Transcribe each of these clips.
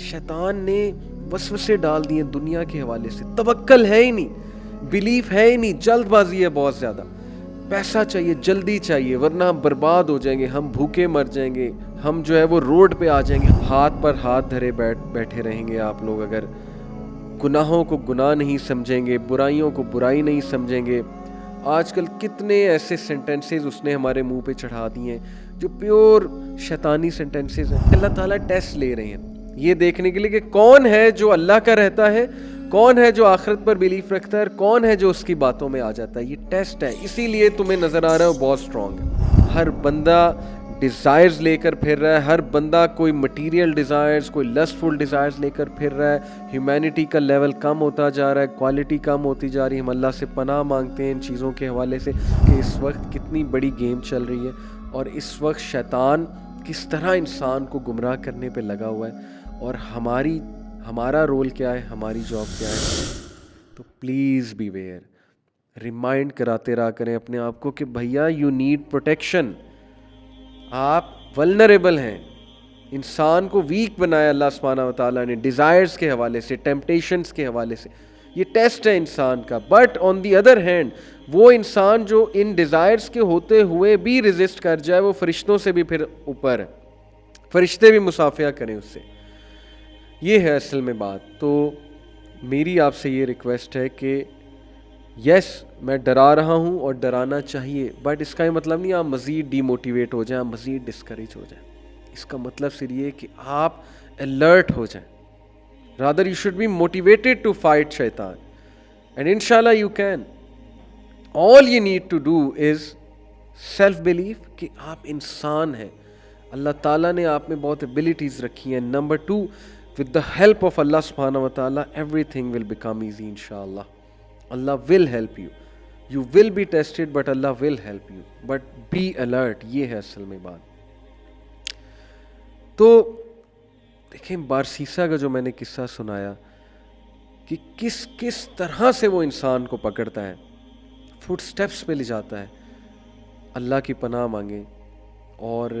شیطان نے وسوسے ڈال دیے دنیا کے حوالے سے. توکل ہے ہی نہیں, بلیف ہے ہی نہیں, جلد بازی ہے بہت زیادہ, پیسہ چاہیے, جلدی چاہیے, ورنہ ہم برباد ہو جائیں گے, ہم بھوکے مر جائیں گے, ہم جو ہے وہ روڈ پہ آ جائیں گے. ہاتھ پر ہاتھ دھرے بیٹھے رہیں گے آپ لوگ اگر گناہوں کو گناہ نہیں سمجھیں گے, برائیوں کو برائی نہیں سمجھیں گے. آج کل کتنے ایسے سینٹنسز اس نے ہمارے منہ پہ چڑھا دیے ہیں جو پیور شیطانی سینٹنسز ہیں. اللہ تعالیٰ ٹیسٹ لے رہے ہیں یہ دیکھنے کے لیے کہ کون ہے جو اللہ کا رہتا ہے, کون ہے جو آخرت پر بلیف رکھتا ہے, اور کون ہے جو اس کی باتوں میں آ جاتا ہے. یہ ٹیسٹ ہے, اسی لیے تمہیں نظر آ رہا ہے وہ بہت اسٹرانگ ہے. ہر بندہ ڈیزائرز لے کر پھر رہا ہے, ہر بندہ کوئی مٹیریل ڈیزائرز, کوئی لسٹفل ڈیزائرز لے کر پھر رہا ہے. ہیومینٹی کا لیول کم ہوتا جا رہا ہے, کوالٹی کم ہوتی جا رہی ہے. ہم اللہ سے پناہ مانگتے ہیں ان چیزوں کے حوالے سے کہ اس وقت کتنی بڑی گیم چل رہی ہے, اور اس وقت شیطان کس طرح انسان کو گمراہ کرنے پہ لگا ہوا ہے, اور ہمارا رول کیا ہے, ہماری جاب کیا ہے. تو پلیز بی ویئر, ریمائنڈ کراتے رہا کریں اپنے آپ کو کہ بھیا یو نیڈ پروٹیکشن. آپ ولنریبل ہیں, انسان کو ویک بنایا اللہ سبحانہ و تعالیٰ نے ڈیزائرز کے حوالے سے, ٹیمپٹیشنز کے حوالے سے. یہ ٹیسٹ ہے انسان کا. But on the other hand وہ انسان جو ان ڈیزائرز کے ہوتے ہوئے بھی ریزسٹ کر جائے وہ فرشتوں سے بھی پھر اوپر ہے, فرشتے بھی مصافحہ کریں اس سے. یہ ہے اصل میں بات. تو میری آپ سے یہ ریکویسٹ ہے کہ یس میں ڈرا رہا ہوں اور ڈرانا چاہیے, بٹ اس کا یہ مطلب نہیں آپ مزید ڈی موٹیویٹ ہو جائیں, مزید ڈسکریج ہو جائیں. اس کا مطلب صرف یہ کہ آپ الرٹ ہو جائیں. Rather you should be motivated to fight شیطان, اینڈ انشاءاللہ you can. All you need to do is self belief کہ آپ انسان ہیں, اللہ تعالیٰ نے آپ میں بہت ایبلٹیز رکھی ہیں. Number 2, with the help of Allah subhanahu wa ta'ala everything will become easy inshallah. Allah will help you. You will be tested but Allah will help you. But be alert. یہ ہے اصل میں بات. تو دیکھیں بارسیسا کا جو میں نے قصہ سنایا کہ کس طرح سے وہ انسان کو پکڑتا ہے, فٹ سٹیپس پہ لے جاتا ہے. اللہ کی پناہ مانگیں اور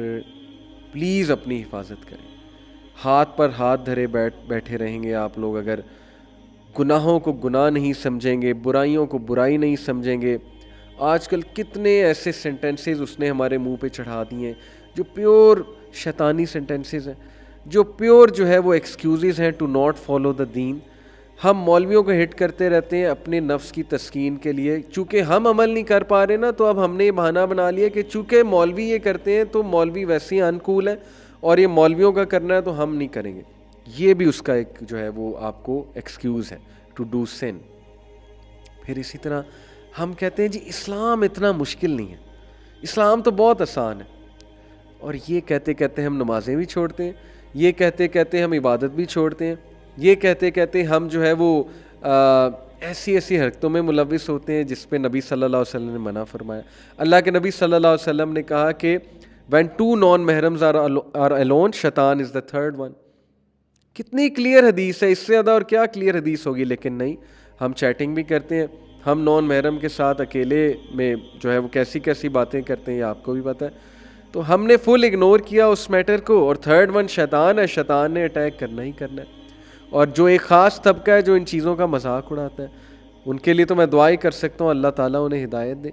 پلیز اپنی حفاظت کریں. ہاتھ پر ہاتھ دھرے بیٹھے رہیں گے آپ لوگ اگر گناہوں کو گناہ نہیں سمجھیں گے, برائیوں کو برائی نہیں سمجھیں گے. آج کل کتنے ایسے سینٹنسز اس نے ہمارے منہ پہ چڑھا دیے ہیں جو پیور شیطانی سینٹنسز ہیں, جو پیور جو ہے وہ ایکسکیوزز ہیں ٹو ناٹ فالو دا دین. ہم مولویوں کو ہٹ کرتے رہتے ہیں اپنے نفس کی تسکین کے لیے, چونکہ ہم عمل نہیں کر پا رہے نا, تو اب ہم نے یہ بہانہ بنا لیا کہ چونکہ مولوی یہ کرتے ہیں تو مولوی ویسے ہی انکول ہے, اور یہ مولویوں کا کرنا ہے تو ہم نہیں کریں گے. یہ بھی اس کا ایک جو ہے وہ آپ کو ایکسکیوز ہے ٹو ڈو سن. پھر اسی طرح ہم کہتے ہیں جی اسلام اتنا مشکل نہیں ہے, اسلام تو بہت آسان ہے, اور یہ کہتے کہتے ہم نمازیں بھی چھوڑتے ہیں, یہ کہتے کہتے ہم عبادت بھی چھوڑتے ہیں, یہ کہتے کہتے ہم جو ہے وہ ایسی حرکتوں میں ملوث ہوتے ہیں جس پہ نبی صلی اللہ علیہ وسلم نے منع فرمایا. اللہ کے نبی صلی اللہ علیہ وسلم نے کہا کہ when two non-محرمز are alone, شیطان is the third one. کتنی کلیئر حدیث ہے, اس سے زیادہ اور کیا کلیئر حدیث ہوگی. لیکن نہیں, ہم چیٹنگ بھی کرتے ہیں, ہم نان محرم کے ساتھ اکیلے میں جو ہے وہ کیسی باتیں کرتے ہیں, یہ آپ کو بھی پتہ ہے. تو ہم نے فل اگنور کیا اس میٹر کو, اور تھرڈ ون شیطان ہے, شیطان نے اٹیک کرنا ہی کرنا ہے. اور جو ایک خاص طبقہ ہے جو ان چیزوں کا مذاق اڑاتا ہے, ان کے لیے تو میں دعا ہی کر سکتا ہوں اللہ تعالیٰ انہیں ہدایت دے,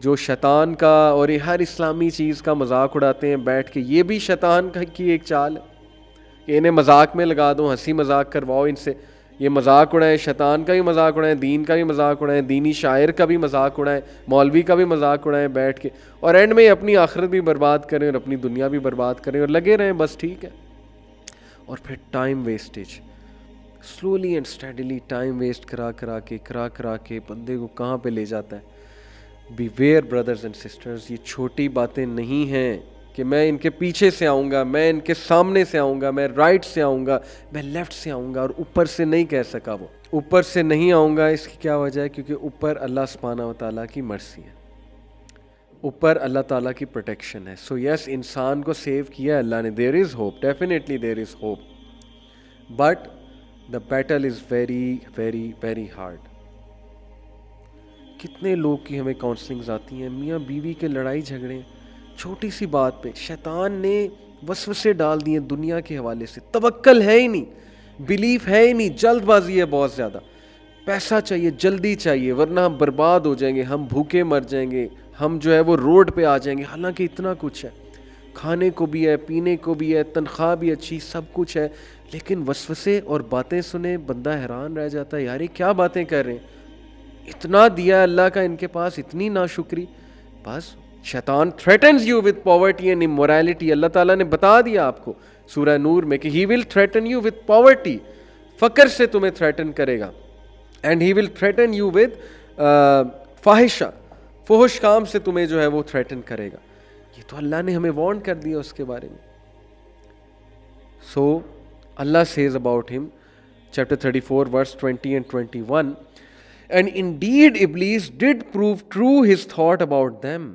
جو شیطان کا اور یہ ہر اسلامی چیز کا مذاق اڑاتے ہیں بیٹھ کے. یہ بھی شیطان کی ایک چال ہے کہ انہیں مذاق میں لگا دو, ہنسی مذاق کرواؤ ان سے, یہ مذاق اڑائیں, شیطان کا بھی مذاق اڑائیں, دین کا بھی مذاق اڑائیں, دینی شاعر کا بھی مذاق اڑائیں, مولوی کا بھی مذاق اڑائیں بیٹھ کے, اور اینڈ میں اپنی آخرت بھی برباد کریں اور اپنی دنیا بھی برباد کریں اور لگے رہیں بس. ٹھیک ہے. اور پھر time wastage, slowly and steadily time waste کرا کے بندے کو کہاں پہ لے جاتا ہے. بیویئر بردرز اینڈ سسٹرز, یہ چھوٹی باتیں نہیں ہیں کہ میں ان کے پیچھے سے آؤں گا, میں ان کے سامنے سے آؤں گا, میں رائٹ سے آؤں گا, میں لیفٹ سے آؤں گا, اور اوپر سے نہیں کہہ سکا. وہ اوپر سے نہیں آؤں گا, اس کی کیا وجہ ہے؟ کیونکہ اوپر اللہ سبحانہ و تعالیٰ کی مرضی ہے, اوپر اللہ تعالیٰ کی پروٹیکشن ہے. سو یس, انسان کو سیو کیا اللہ نے, there is hope, definitely there is hope, but the battle is very very very hard. کتنے لوگ کی ہمیں کاؤنسلنگز آتی ہیں, میاں بیوی کے لڑائی جھگڑے چھوٹی سی بات پہ, شیطان نے وسوسے ڈال دیے دنیا کے حوالے سے, توکل ہے ہی نہیں, بلیف ہے ہی نہیں, جلد بازی ہے بہت زیادہ, پیسہ چاہیے, جلدی چاہیے, ورنہ ہم برباد ہو جائیں گے, ہم بھوکے مر جائیں گے, ہم جو ہے وہ روڈ پہ آ جائیں گے. حالانکہ اتنا کچھ ہے, کھانے کو بھی ہے, پینے کو بھی ہے, تنخواہ بھی اچھی, سب کچھ ہے, لیکن وسوسے اور باتیں سنے بندہ حیران رہ جاتا ہے, یار یہ کیا باتیں کر رہے ہیں, اتنا دیا اللہ کا ان کے پاس, اتنی ناشکری. بس شیطان threatens you with poverty and immorality. اللہ تعالیٰ نے بتا دیا آپ کو سورہ نور میں کہ he will threaten you with poverty, فقر سے تمہیں threaten کرے گا, and he will threaten you with فاحشہ, فحش کام سے تمہیں جو ہے وہ threaten کرے گا. یہ تو اللہ نے ہمیں وارن کر دیا اس کے بارے میں. So Allah says about him, chapter 34 verse 20 and 21, and indeed Iblis did prove true his thought about them,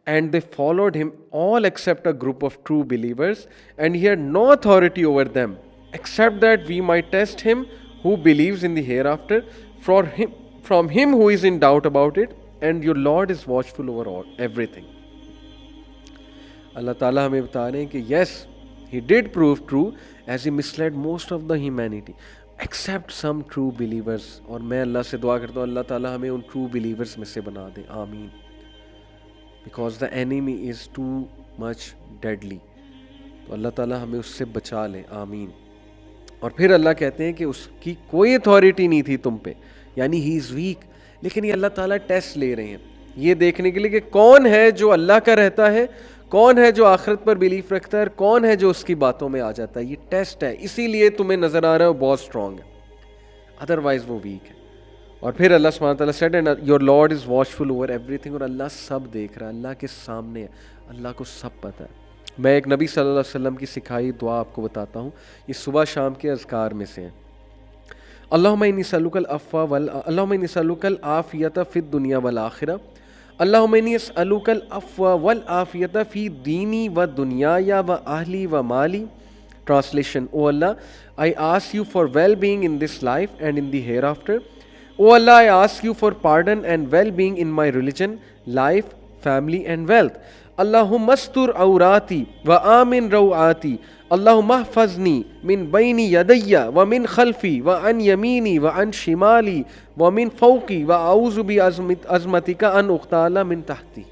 and they followed him all except a group of true believers, and he had no authority over them except that we might test him who believes in the hereafter from him who is in doubt about it, and your Lord is watchful over all everything. اللہ تعالیٰ ہمیں بتا رہے ہیں کہ yes, he did prove true as he misled most of the humanity except some true believers. اور میں اللہ سے دعا کرتا ہوں اللہ تعالیٰ ہمیں ان true believers میں سے بنا دے, آمین. Because the enemy is too much deadly. تو اللہ تعالیٰ ہمیں اس سے بچا لے, آمین. اور پھر اللہ کہتے ہیں کہ اس کی کوئی اتھارٹی نہیں تھی تم پہ, یعنی ہی از ویک. لیکن یہ اللہ تعالیٰ ٹیسٹ لے رہے ہیں یہ دیکھنے کے لیے کہ کون ہے جو اللہ کا رہتا ہے, کون ہے جو آخرت پر بلیف رکھتا ہے, اور کون ہے جو اس کی باتوں میں آ جاتا ہے. یہ ٹیسٹ ہے, اسی لیے تمہیں نظر آ رہا ہے وہ بہت اسٹرانگ ہے, ادروائز وہ ویک ہے. اور پھر اللہ سبحانہ تعالیٰ said and your Lord is watchful over everything, اور اللہ سب دیکھ رہا ہے, اللہ کے سامنے ہے, اللہ کو سب پتہ ہے. میں ایک نبی صلی اللہ علیہ وسلم کی سکھائی دعا آپ کو بتاتا ہوں, یہ صبح شام کے اذکار میں سے ہیں. اللہم انی اسألک العافیۃ فی الدنیا والآخرہ, اللہم انی اسألک العفو والعافیۃ فی دینی و دنیای و اہلی و مالی. Translation: O Allah, I ask you for well-being in this life and in the hereafter. O Allah, I ask you for pardon and well-being in my religion, life, family and wealth. Allahumma astur awrati wa amin rawati. Allahumma ahfazni min bayni yadayya wa min khalfi wa an yamini wa an shimali wa min fawqi wa a'udhu bi azmatika an uqtala min tahti.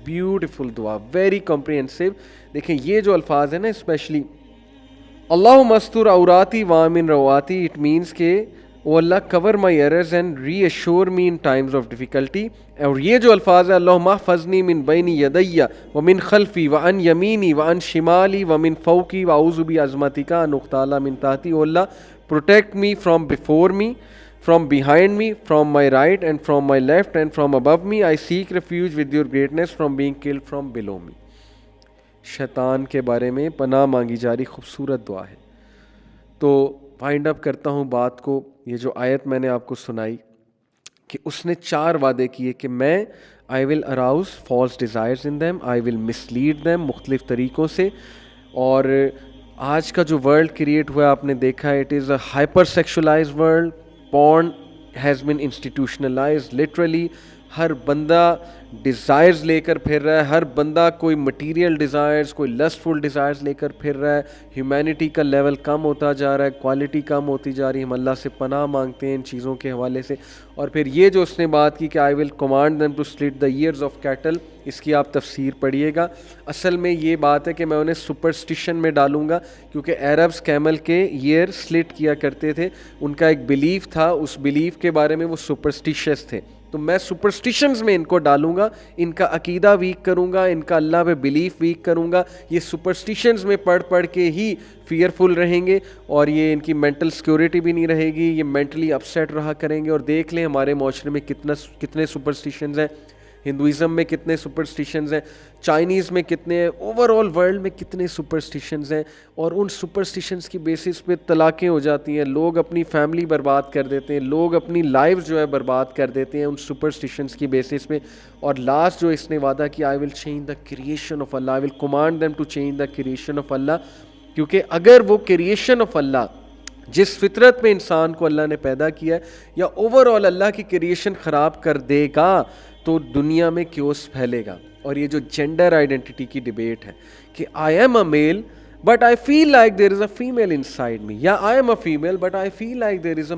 Beautiful dua, very comprehensive. دیکھیں یہ جو الفاظ ہیں نا, especially Allahumma astur awrati wa amin rawati, it means کہ او اللہ cover my errors and reassure me in times of difficulty. اور یہ جو الفاظ ہے اللہم احفظنی من بین یدی ومن خلفی وعن یمینی وعن شمالی ومن فوقی واعوذ بعظمتک ان اغتال من تحتی. او اللہ protect me from before me, from behind me, from my right and from my left and from above me. I seek refuge with your greatness from being killed from below me. شیطان کے بارے میں پناہ مانگی جا رہی خوبصورت دعا ہے. تو فائنڈ اپ کرتا ہوں بات کو. یہ جو آیت میں نے آپ کو سنائی کہ اس نے 4 وعدے کیے کہ میں I will arouse false desires in them, I will mislead them مختلف طریقوں سے. اور آج کا جو ورلڈ کریٹ ہوا آپ نے دیکھا ہے, it is a hyper sexualized world. porn has been institutionalized literally. ہر بندہ ڈیزائرز لے کر پھر رہا ہے, ہر بندہ کوئی مٹیریل ڈیزائرز, کوئی لسٹفل ڈیزائرز لے کر پھر رہا ہے. ہیومینٹی کا لیول کم ہوتا جا رہا ہے, کوالٹی کم ہوتی جا رہی ہے. ہم اللہ سے پناہ مانگتے ہیں ان چیزوں کے حوالے سے. اور پھر یہ جو اس نے بات کی کہ I will command them to slit the ears of cattle, اس کی آپ تفسیر پڑھیے گا. اصل میں یہ بات ہے کہ میں انہیں سپرسٹیشن میں ڈالوں گا, کیونکہ عربز کیمل کے ایئر سلٹ کیا کرتے تھے. ان کا ایک بلیف تھا, اس بلیف کے بارے میں وہ سپرسٹیشس تھے. تو میں سپرسٹیشنز میں ان کو ڈالوں گا, ان کا عقیدہ ویک کروں گا, ان کا اللہ پہ بلیف ویک کروں گا. یہ سپرسٹیشنز میں پڑھ کے ہی فیئرفل رہیں گے, اور یہ ان کی مینٹل سیکیورٹی بھی نہیں رہے گی, یہ مینٹلی اپسیٹ رہا کریں گے. اور دیکھ لیں ہمارے معاشرے میں کتنے سپرسٹیشنز ہیں, ہندوازم میں کتنے سپرسٹیشنز ہیں, چائنیز میں کتنے ہیں, اوور آل ورلڈ میں کتنے سپرسٹیشنز ہیں. اور ان سپرسٹیشنز کی بیسس پہ طلاقیں ہو جاتی ہیں, لوگ اپنی فیملی برباد کر دیتے ہیں, لوگ اپنی لائف جو ہے برباد کر دیتے ہیں ان سپرسٹیشنز کی بیسس پہ. اور لاسٹ جو اس نے وعدہ کیا, I will change the creation of Allah, I will command them to change the creation of Allah. کیونکہ اگر وہ کریشن آف اللہ جس فطرت میں انسان کو اللہ نے پیدا کیا ہے, یا اوور آل اللہ کی کریشن خراب کر دے گا, تو دنیا میں کیوس پھیلے گا. اور یہ جو جینڈر آئیڈینٹی کی ڈیبیٹ ہے کہ I am a male, but I feel like there is a female inside me. Yeah, I am a female, but I feel like there is a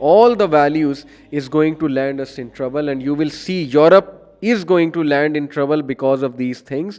all the values is going to land us in trouble, and you will see Europe is going to land in trouble because of these things.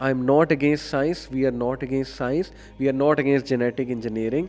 I am not against science, we are not against science, we are not against genetic engineering.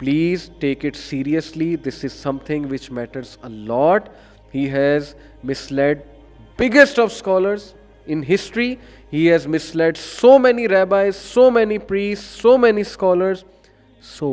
Please take it seriously. This is something which matters a lot. He has misled biggest of scholars in history. He has misled so many rabbis, so many priests, so many scholars. So